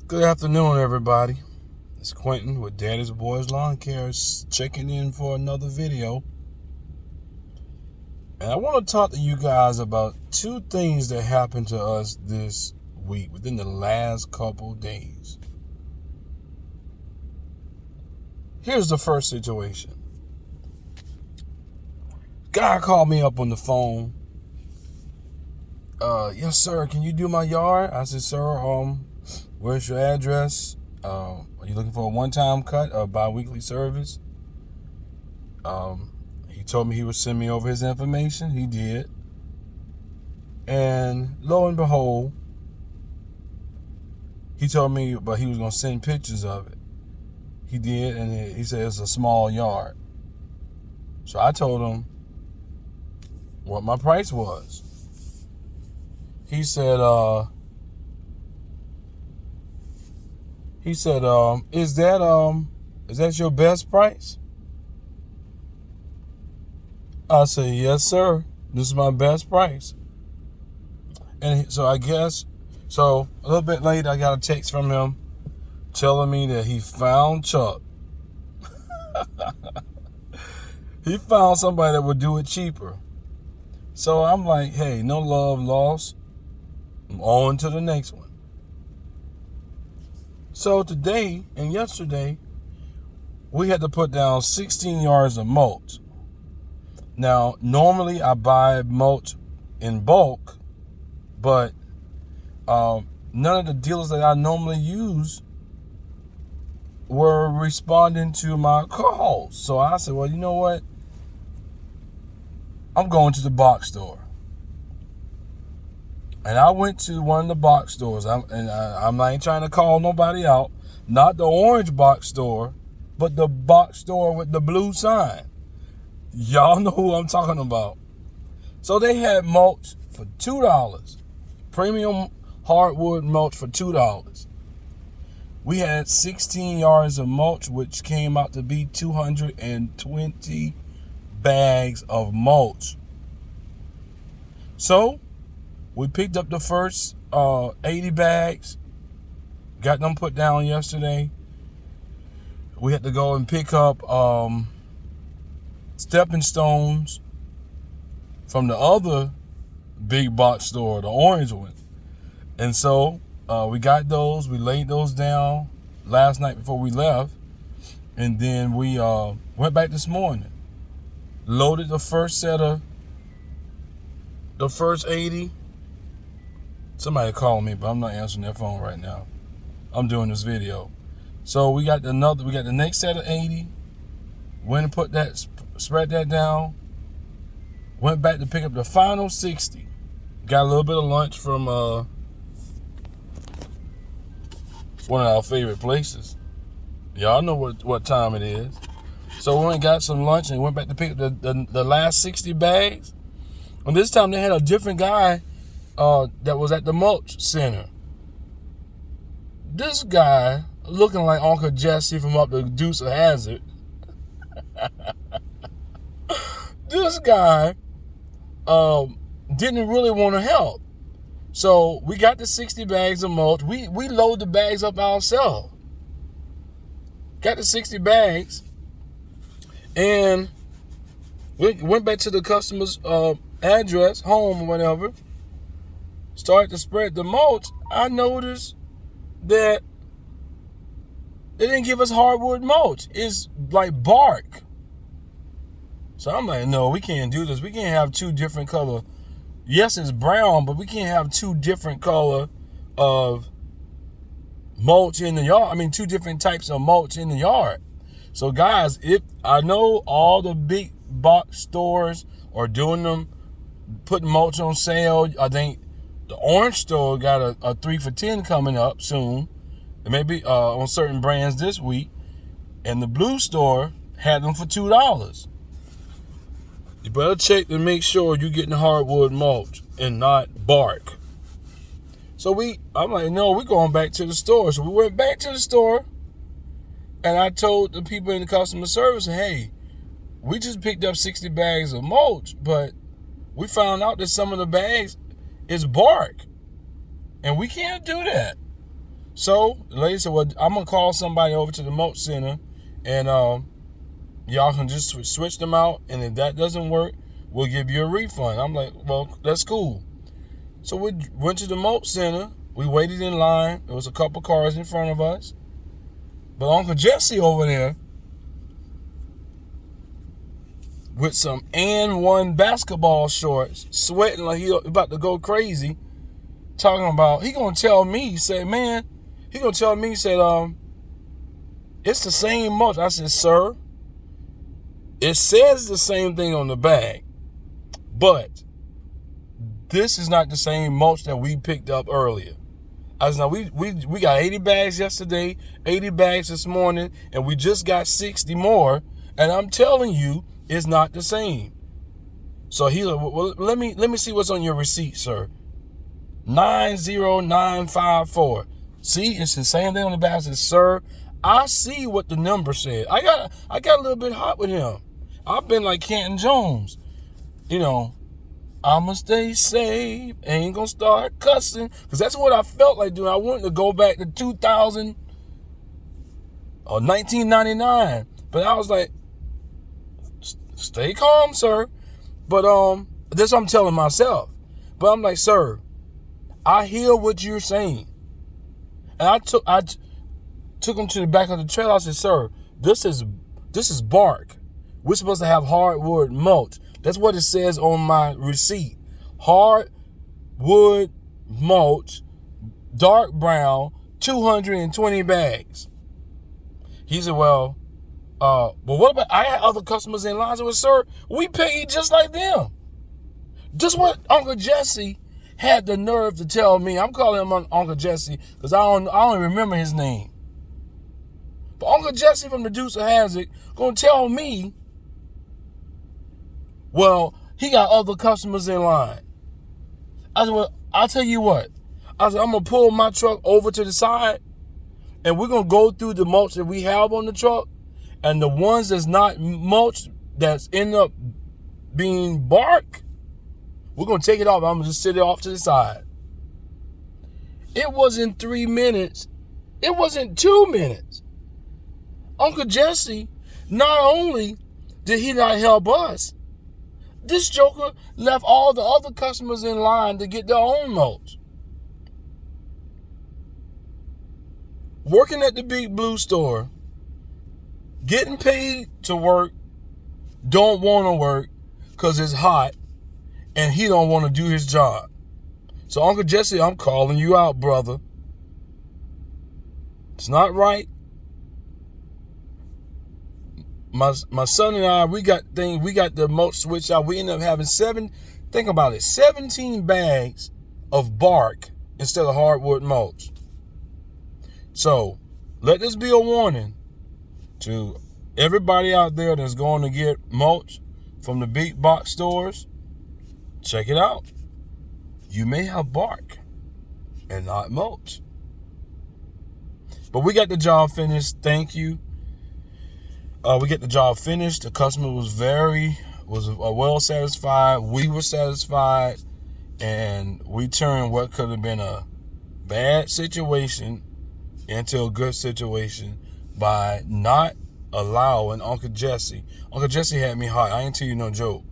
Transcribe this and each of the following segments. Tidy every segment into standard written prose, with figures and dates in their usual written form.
Good afternoon, everybody. It's Quentin with Daddy's Boys Lawn Care, checking in for another video. And I want to talk to you guys about two things that happened to us this week, within the last couple days. Here's the first situation. Guy called me up on the phone. Yes, sir, can you do my yard? I said, sir, where's your address? Are you looking for a one-time cut or bi-weekly service? He told me he would send me over his information. He did. And lo and behold, he told me, but he was going to send pictures of it. He did, and he said it's a small yard. So I told him what my price was. He said, is that your best price? I said, yes, sir. This is my best price. And so I guess, so a little bit later, I got a text from him telling me that he found Chuck. He found somebody that would do it cheaper. So I'm like, hey, no love lost. I'm on to the next one. So today and yesterday, we had to put down 16 yards of mulch. Now, normally I buy mulch in bulk, but none of the dealers that I normally use were responding to my calls. So I said, well, you know what? I'm going to the box store. And I went to one of the box stores. I'm not trying to call nobody out. Not the orange box store, but the box store with the blue sign. Y'all know who I'm talking about. So they had mulch for $2. Premium hardwood mulch for $2. We had 16 yards of mulch, which came out to be 220 bags of mulch. So we picked up the first 80 bags, got them put down yesterday. We had to go and pick up stepping stones from the other big box store, the orange one. And so we got those, we laid those down last night before we left. And then we went back this morning, loaded the first 80. Somebody called me, but I'm not answering their phone right now. I'm doing this video. So we got the next set of 80. Went and spread that down. Went back to pick up the final 60. Got a little bit of lunch from one of our favorite places. Y'all know what time it is. So we went and got some lunch and went back to pick up the last 60 bags. And this time they had a different guy that was at the mulch center. This guy, looking like Uncle Jesse from up the Dukes of Hazzard. This guy didn't really want to help. So we got the 60 bags of mulch. We load the bags up ourselves. Got the 60 bags. And we went back to the customer's address, home or whatever. Started to spread the mulch. I noticed that they didn't give us hardwood mulch. It's like bark. So I'm like, no, we can't do this. We can't have two different color. Yes, it's brown, but we can't have two different color of mulch in the yard. I mean, two different types of mulch in the yard. So guys, if I know all the big box stores are doing them, putting mulch on sale. I think the orange store got a 3 for $10 coming up soon. Maybe on certain brands this week. And the blue store had them for $2. You better check to make sure you're getting hardwood mulch and not bark. So I'm like, no, we're going back to the store. So we went back to the store. And I told the people in the customer service, hey, we just picked up 60 bags of mulch, but we found out that some of the bags is bark. And we can't do that. So the lady said, well, I'm going to call somebody over to the mulch center, and y'all can just switch them out, and if that doesn't work, we'll give you a refund. I'm like, well, that's cool. So we went to the mulch center. We waited in line. There was a couple cars in front of us. But Uncle Jesse over there with some N1 basketball shorts, sweating like he about to go crazy, talking about, he gonna tell me, it's the same mulch. I said, sir, it says the same thing on the bag, but this is not the same mulch that we picked up earlier. I said, now we got 80 bags yesterday, 80 bags this morning, and we just got 60 more, and I'm telling you, it's not the same. So he's like, well, let me see what's on your receipt, sir. 90954. See, it's the same thing on the back. I said, sir, I see what the number said. I got a little bit hot with him. I've been like Canton Jones, I'ma stay safe, ain't gonna start cussing, because that's what I felt like doing. I wanted to go back to 2000 or 1999, but I was like, stay calm, sir. But that's what I'm telling myself. But I'm like, sir, I hear what you're saying, and I took him to the back of the trailer. I said, sir, this is bark. We're supposed to have hardwood mulch. That's what it says on my receipt. Hardwood mulch, dark brown, 220 bags. He said, well, what about, I had other customers in line. I said, sir, we pay you just like them. Just what Uncle Jesse had the nerve to tell me. I'm calling him Uncle Jesse because I don't remember his name. But Uncle Jesse from the Dukes of Hazzard gonna tell me, well, he got other customers in line. I said, well, I'll tell you what. I said, I'm going to pull my truck over to the side, and we're going to go through the mulch that we have on the truck, and the ones that's not mulch, that's end up being bark, we're going to take it off. I'm going to just sit it off to the side. It wasn't 3 minutes. It wasn't 2 minutes. Uncle Jesse, not only did he not help us, this joker left all the other customers in line to get their own mulch. Working at the Big Blue store, getting paid to work, don't want to work because it's hot, and he don't want to do his job. So Uncle Jesse, I'm calling you out, brother. It's not right. My son and I, we got the mulch switch out. We ended up having 17 bags of bark instead of hardwood mulch. So let this be a warning to everybody out there that's going to get mulch from the big box stores. Check it out. You may have bark and not mulch. But we got the job finished. Thank you. We get the job finished. The customer was well satisfied. We were satisfied, and we turned what could have been a bad situation into a good situation by not allowing Uncle Jesse. Uncle Jesse had me hot. I ain't tell you no joke.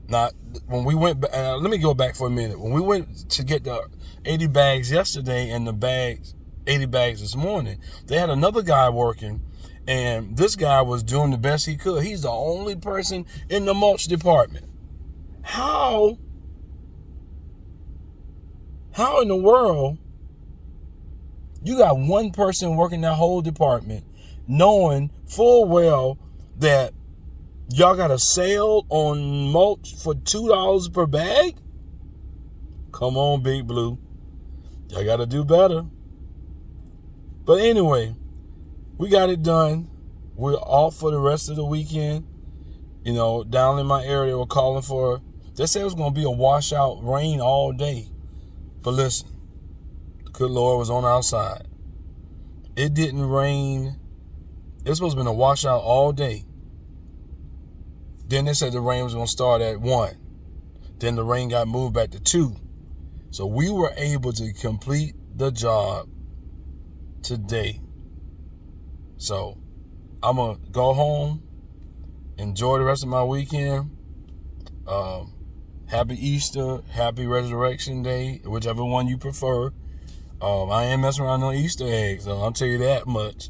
Now, when we went, let me go back for a minute. When we went to get the 80 bags yesterday and the 80 bags this morning, they had another guy working, and this guy was doing the best he could. He's the only person in the mulch department. How in the world you got one person working that whole department knowing full well that y'all got a sale on mulch for $2 per bag? Come on, Big Blue. Y'all got to do better. But anyway, we got it done. We're off for the rest of the weekend. Down in my area, we're calling for, they said it was going to be a washout rain all day. But listen, the good Lord was on our side. It didn't rain. It's supposed to be a washout all day. Then they said the rain was going to start at 1. Then the rain got moved back to 2. So we were able to complete the job today. So I'm going to go home, enjoy the rest of my weekend. Happy Easter, happy Resurrection Day, whichever one you prefer. I ain't messing around on Easter eggs, so I'll tell you that much.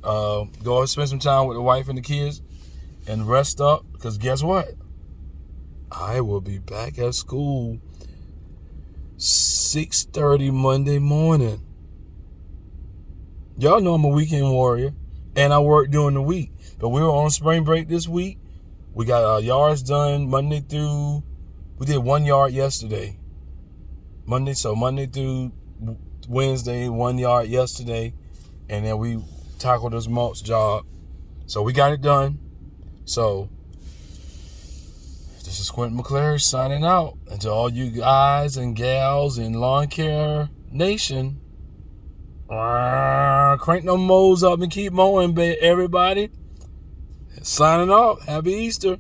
Go and spend some time with the wife and the kids and rest up, because guess what? I will be back at school 6:30 Monday morning. Y'all know I'm a weekend warrior, and I work during the week. But we were on spring break this week. We got our yards done Monday through. We did 1 yard yesterday. Monday through Wednesday, 1 yard yesterday, and then we tackled this mulch job. So we got it done. So this is Quentin McClary signing out. And to all you guys and gals in Lawn Care Nation, crank them mows up and keep mowing, everybody. Signing off. Happy Easter.